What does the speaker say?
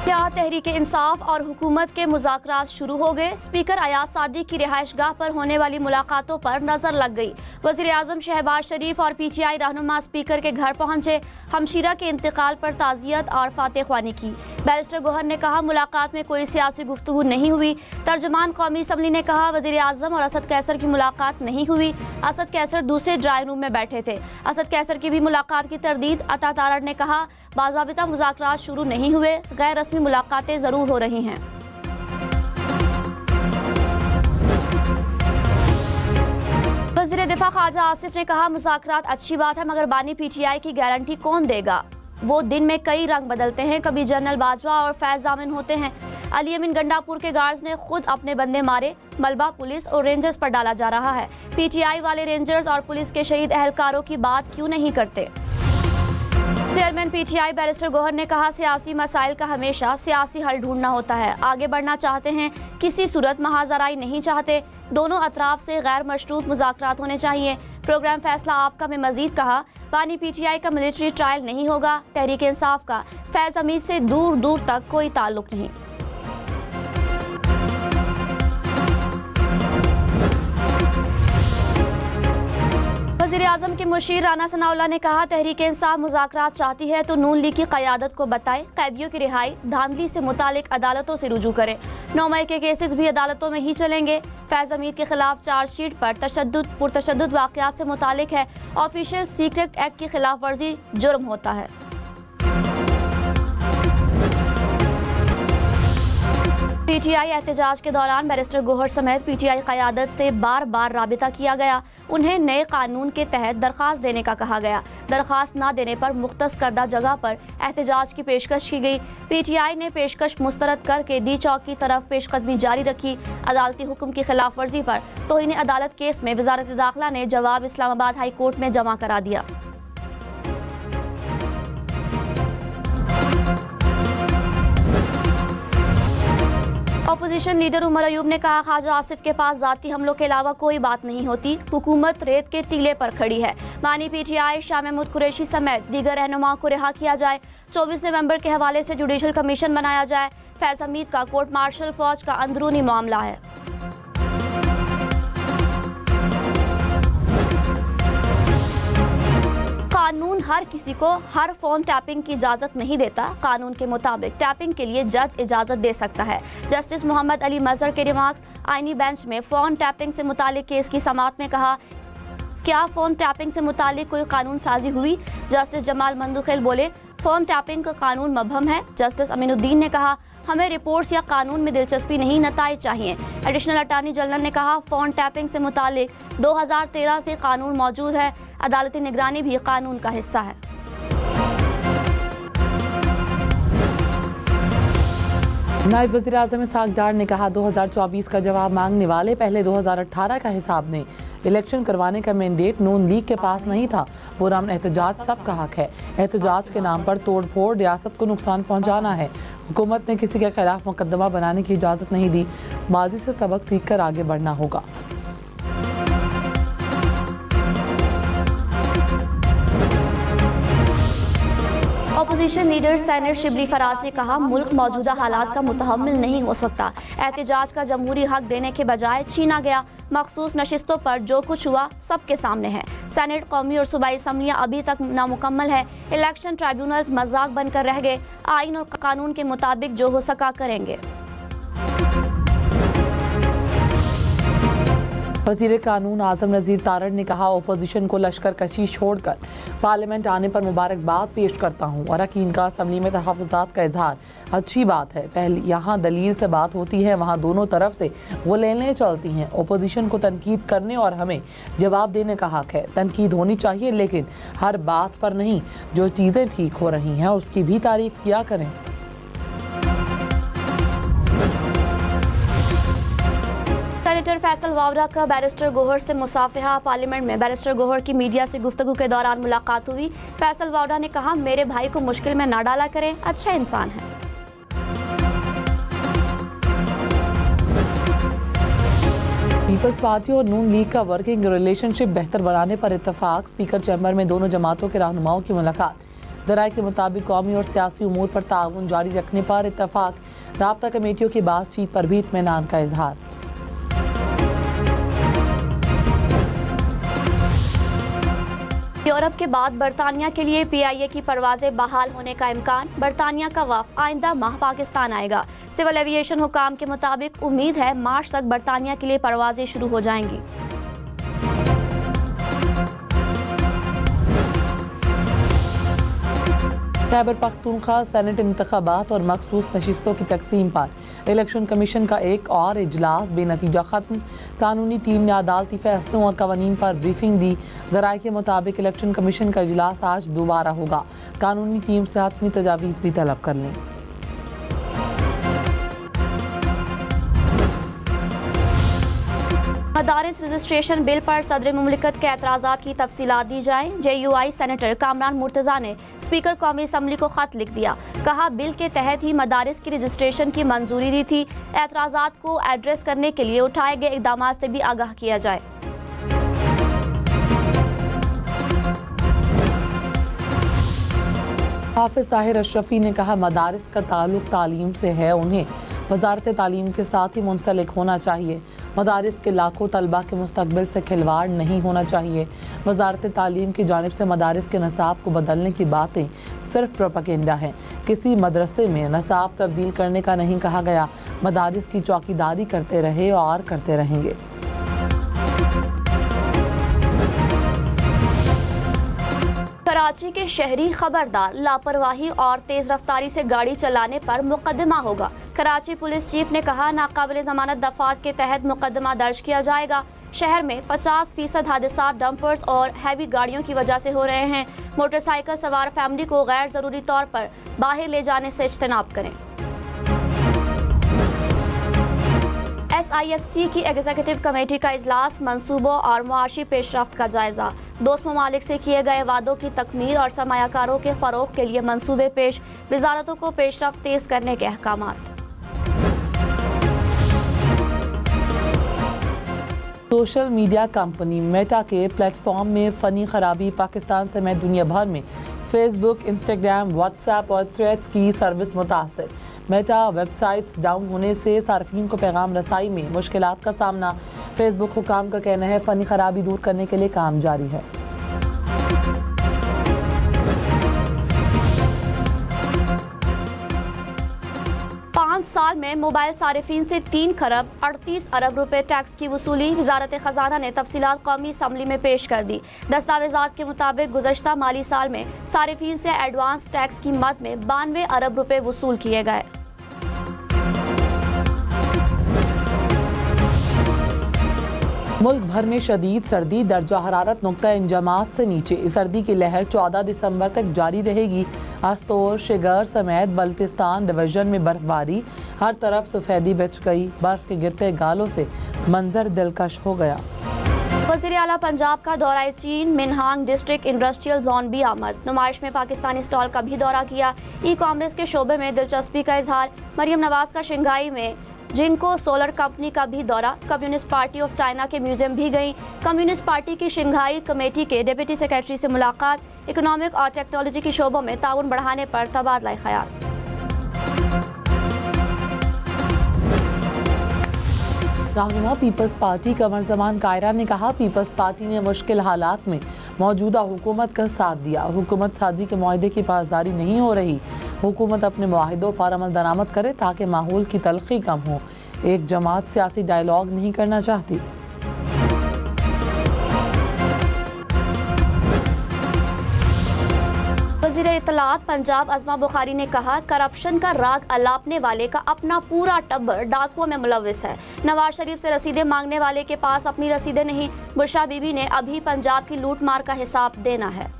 क्या तहरीक इंसाफ और हुकूमत के मुज़ाकरात शुरू हो गए? स्पीकर अयाज सादी की रिहाइशगाह पर होने वाली मुलाकातों पर नजर लग गई। वज़ीर आज़म शहबाज शरीफ और PTI रहनुमा स्पीकर के घर पहुंचे। हमशीरा के इंतकाल पर ताज़ियत और फातेख्वानी की। बैरिस्टर गौहर ने कहा मुलाकात में कोई सियासी गुफ्तगू नहीं हुई। तर्जुमान कौमी असम्बली ने कहा वज़ीर आज़म और असद कैसर की मुलाकात नहीं हुई। असद कैसर दूसरे ड्राइंग रूम में बैठे थे। असद कैसर की भी मुलाकात की तरदीद। अता तारड़ ने कहा बाज़ाबिता मुज़ाकरात शुरू नहीं हुए, गैर रस्मी मुलाकातें ज़रूर हो रही हैं। वज़ीर दिफा ख्वाजा आसिफ ने कहा मुज़ाकरात अच्छी बात है, मगर बानी PTI की गारंटी कौन देगा? वो दिन में कई रंग बदलते हैं, कभी जनरल बाजवा और फैज जामिन होते हैं। अली अमीन गंडापुर के गार्ड्स ने खुद अपने बंदे मारे। मलबा पुलिस और रेंजर्स पर डाला जा रहा है। PTI वाले रेंजर्स और पुलिस के शहीद अहलकारों की बात क्यों नहीं करते? चेयरमैन PTI बैरिस्टर गौहर ने कहा सियासी मसाइल का हमेशा सियासी हल ढूंढना होता है। आगे बढ़ना चाहते हैं, किसी सूरत महाजराई नहीं चाहते। दोनों अतराफ से गैर मशरूत मुज़ाकरात होने चाहिए। प्रोग्राम फैसला आपका में मजीद कहा बानी PTI का मिलिट्री ट्रायल नहीं होगा। तहरीक इंसाफ का फैज हमीद से दूर दूर तक कोई ताल्लुक नहीं। वज़ीर आज़म के मुशीर राना सनाउल्लाह ने कहा तहरीक इंसाफ मुज़ाकरात चाहती है तो नून लीग की क़यादत को बताए। कैदियों की रिहाई धांधली से मुतालिक अदालतों से रुजू करे। 9 मई के केसेस भी अदालतों में ही चलेंगे। फैज हमीद के खिलाफ चार्जशीट पर पुरतशद्दुद वाक़यात से मुतालिक है। ऑफिशियल सीक्रेट एक्ट की खिलाफ वर्जी जुर्म होता है। PTI एहतजाज के दौरान बैरिस्टर गौहर समेत PTI क़यादत से बार बार राबिता किया गया। उन्हें नए कानून के तहत दरख्वास्त देने का कहा गया। दरख्वास्त न देने पर मुख्तस करदा जगह पर एहतजाज की पेशकश की गई। PTI ने पेशकश मुस्तरद करके डी चौक की तरफ पेशकदमी जारी रखी। अदालती हुक्म की खिलाफ वर्जी पर तौहीन अदालत केस में वजारत दाखिला ने जवाब इस्लामाबाद हाई कोर्ट में जमा करा दिया। अपोजिशन लीडर उमर अयूब ने कहा ख्वाजा आसिफ के पास जाती हमलों के अलावा कोई बात नहीं होती। हुकूमत रेत के टीले पर खड़ी है। बानी PTI शाह महमूद कुरैशी समेत दीगर रहनुमाओं को रिहा किया जाए। 24 नवंबर के हवाले से जुडिशल कमीशन बनाया जाए। फैज हमीद का कोर्ट मार्शल फौज का अंदरूनी मामला है। कानून हर किसी को हर फोन टैपिंग की इजाज़त नहीं देता। कानून के मुताबिक टैपिंग के लिए जज इजाज़त दे सकता है। जस्टिस मोहम्मद अली मजहर के रिमार्क्स आईनी बेंच में फ़ोन टैपिंग से मुतालिक केस की समाअत में कहा क्या फ़ोन टैपिंग से मुतालिक कोई कानून साजी हुई? जस्टिस जमाल मंदुखेल बोले फ़ोन टैपिंग का कानून मबहम है। जस्टिस अमीनुद्दीन ने कहा हमें रिपोर्ट्स या कानून में दिलचस्पी नहीं, नताइज चाहिए। एडिशनल अटॉर्नी जनरल ने कहा फ़ोन टैपिंग से मुतालिक 2013 से कानून मौजूद है। अदालती निगरानी भी कानून का हिस्सा है। नायब वज़ीर आज़म इसहाक़ डार ने कहा 2024 का जवाब मांगने वाले पहले 2018 का हिसाब ने इलेक्शन करवाने का मैंडेट नून लीग के पास नहीं था। पुरअमन एहतजाज सबका हक है। एहतजाज के नाम पर तोड़ फोड़ रियासत को नुकसान पहुँचाना है। हुकूमत ने किसी के खिलाफ मुकदमा बनाने की इजाज़त नहीं दी। माजी से सबक सीख कर आगे बढ़ना होगा। Opposition leader senator Shibli Faraz ने कहा मुल्क मौजूदा हालात का मुतहम्मिल नहीं हो सकता। एहतजाज का जमहूरी हक देने के बजाय छीना गया। मखसूस नशिस्तों पर जो कुछ हुआ सबके सामने है। सेनेट, कौमी और सूबाई असम्बलियाँ अभी तक नामुकम्मल है। इलेक्शन ट्राइब्यूनल्स मजाक बनकर रह गए। आइन और कानून के मुताबिक जो हो सका करेंगे। वज़ीर कानून आज़म नज़ीर तारड़ ने कहा ओपोजिशन को लश्कर कशी छोड़कर पार्लियामेंट आने पर मुबारकबाद पेश करता हूँ। अरकान का असम्बली में तहफ़्फ़ुज़ात का इजहार अच्छी बात है। पहले यहाँ दलील से बात होती है, वहाँ दोनों तरफ से वो लेने चलती हैं। ओपोजिशन को तनकीद करने और हमें जवाब देने का हक है। तनकीद होनी चाहिए लेकिन हर बात पर नहीं। जो चीज़ें ठीक हो रही हैं उसकी भी तारीफ़ किया करें। सेनेटर फैसल वावरा का बैरिस्टर गौहर से मुसाफिहा। पार्लियामेंट में बैरिस्टर गौहर की मीडिया से गुफ्तगू के दौरान मुलाकात हुई। फैसल वावरा ने कहा मेरे भाई को मुश्किल में ना डाला करें, अच्छा इंसान है। पीपल्स पार्टी और नून लीग का वर्किंग रिलेशनशिप बेहतर बनाने पर इत्तफाक। स्पीकर चैम्बर में दोनों जमातों के रहनुमाओं की मुलाकात। ज़राए के मुताबिक कौमी और सियासी उमूर पर ताउन जारी रखने पर इत्तफाक, राब्ता कमेटियों की बातचीत पर भी इत्मीनान का इजहार। यूरोप के बाद बरतानिया के लिए PIA की परवाजें बहाल होने का इम्कान। बरतानिया का वफ़द आइंदा माह पाकिस्तान आएगा। सिविल एविएशन हुकाम के मुताबिक उम्मीद है मार्च तक बरतानिया के लिए परवाजें शुरू हो जाएंगी। खैबर पख्तूनख्वा सेनेट इंतखाबात और मखसूस नशिस्तों की तकसीम पर इलेक्शन कमीशन का एक और इजलास बेनतीजा खत्म। कानूनी टीम ने अदालती फैसलों और कवानीन पर ब्रीफिंग दी। ज़राए के मुताबिक इलेक्शन कमीशन का इजलास आज दोबारा होगा। कानूनी टीम से हतमी तजावीज़ भी तलब कर लें। मदारिस रजिस्ट्रेशन बिल पर सदर मुमलिकत के एतराज़ात की तफसीलात दी जाएँ। JUI सेनेटर कामरान मुर्तज़ा ने स्पीकर कौमी असम्बली को ख़त लिख दिया। कहा बिल के तहत ही मदारिस की रजिस्ट्रेशन की मंजूरी दी थी। एतराज़ात को एड्रेस करने के लिए उठाए गए इक़दाम से भी आगाह किया जाए। हाफिज ताहिर अशरफी ने कहा मदारिस का ताल्लुक तालीम से है, उन्हें वजारत तालीम के साथ ही मुंसलिक होना चाहिए। मदारिस के लाखों तलबा के मुस्तकबिल से खिलवाड़ नहीं होना चाहिए। वजारत तालीम की जानिब से मदारिस के नसाब को बदलने की बातें सिर्फ प्रोपेगेंडा हैं। किसी मदरसे में नसाब तब्दील करने का नहीं कहा गया। मदारिस की चौकीदारी करते रहे और करते रहेंगे। कराची के शहरी खबरदार, लापरवाही और तेज रफ्तारी से गाड़ी चलाने पर मुकदमा होगा। कराची पुलिस चीफ ने कहा नाकाबिल जमानत दफात के तहत मुकदमा दर्ज किया जाएगा। शहर में 50% हादसा डंपर्स और हैवी गाड़ियों की वजह से हो रहे हैं। मोटरसाइकिल सवार फैमिली को गैर जरूरी तौर पर बाहर ले जाने से इज्तनाब करें। SIFC की एग्जीक्यूटिव कमेटी का इजलास, मंसूबों और मुआशी पेशरफ्त का जायजा। दोस्त ममालिक से किए गए वादों की तकमील और सरमायाकारों के फरोग के लिए मंसूबे पेश। वजारतों को पेशरफ्त तेज करने के अहकामात। सोशल मीडिया कंपनी मेटा के प्लेटफॉर्म में फ़नी खराबी। पाकिस्तान समेत दुनिया भर में फेसबुक, इंस्टाग्राम, व्हाट्सएप और थ्रेड्स की सर्विस मुतासर। मेटा वेबसाइट्स डाउन होने से सार्फिन को पैगाम रसाई में मुश्किलात का सामना। फेसबुक हुकाम का कहना है फ़नी खराबी दूर करने के लिए काम जारी है। साल में मोबाइल सारिफीन से 3 खरब 38 अरब रुपए टैक्स की वसूली। वजारत खजाना ने तफसीलात कौमी असम्बली में पेश कर दी। दस्तावेजात के मुताबिक गुज़श्ता माली साल में सारिफीन से एडवांस टैक्स की मद में 92 अरब रुपए वसूल किए गए। मुल्क भर में शदीद सर्दी, दर्जा हरारत नुक्ता इंजमात से नीचे। सर्दी की लहर 14 दिसंबर तक जारी रहेगी। आस्तोर, शिगर समेत बल्तिस्तान डिवीजन में बर्फबारी। हर तरफ सफेदी बिछ गई। बर्फ के गिरते गालों से मंजर दिलकश हो गया। वज़ीर आला पंजाब का दौरा चीन, मिनहांग डिस्ट्रिक्ट इंडस्ट्रियल जोन भी आमद। नुमाइश में पाकिस्तानी स्टॉल का भी दौरा किया। ई-कॉमर्स के शोबे में दिलचस्पी का इजहार। मरियम नवाज का शंघाई में जिनको सोलर कंपनी का भी दौरा। कम्युनिस्ट पार्टी ऑफ चाइना के म्यूजियम भी गई। कम्युनिस्ट पार्टी की शंघाई कमेटी के डिप्टी सेक्रेटरी से मुलाकात। इकोनॉमिक और टेक्नोलॉजी के शोबों में ताउन बढ़ाने पर तबादला ख्याल। रहनुमा पीपल्स पार्टी कमर जमान कायरा ने कहा पीपल्स पार्टी ने मुश्किल हालात में मौजूदा हुकूमत का साथ दिया। हुकूमत साजी के मुआहदे की पासदारी नहीं हो रही। हुकूमत अपने मुआहदों पर अमल दरामद करे ताकि माहौल की तलखी कम हो। एक जमात सियासी डायलॉग नहीं करना चाहती। वज़ीर इत्तलात पंजाब अज़मा बुखारी ने कहा करप्शन का राग अलापने वाले का अपना पूरा टब्बर डाकुओं में मुलव्विस है। नवाज शरीफ से रसीदें मांगने वाले के पास अपनी रसीदें नहीं। बुशरा बीबी ने अभी पंजाब की लूट मार का हिसाब देना है।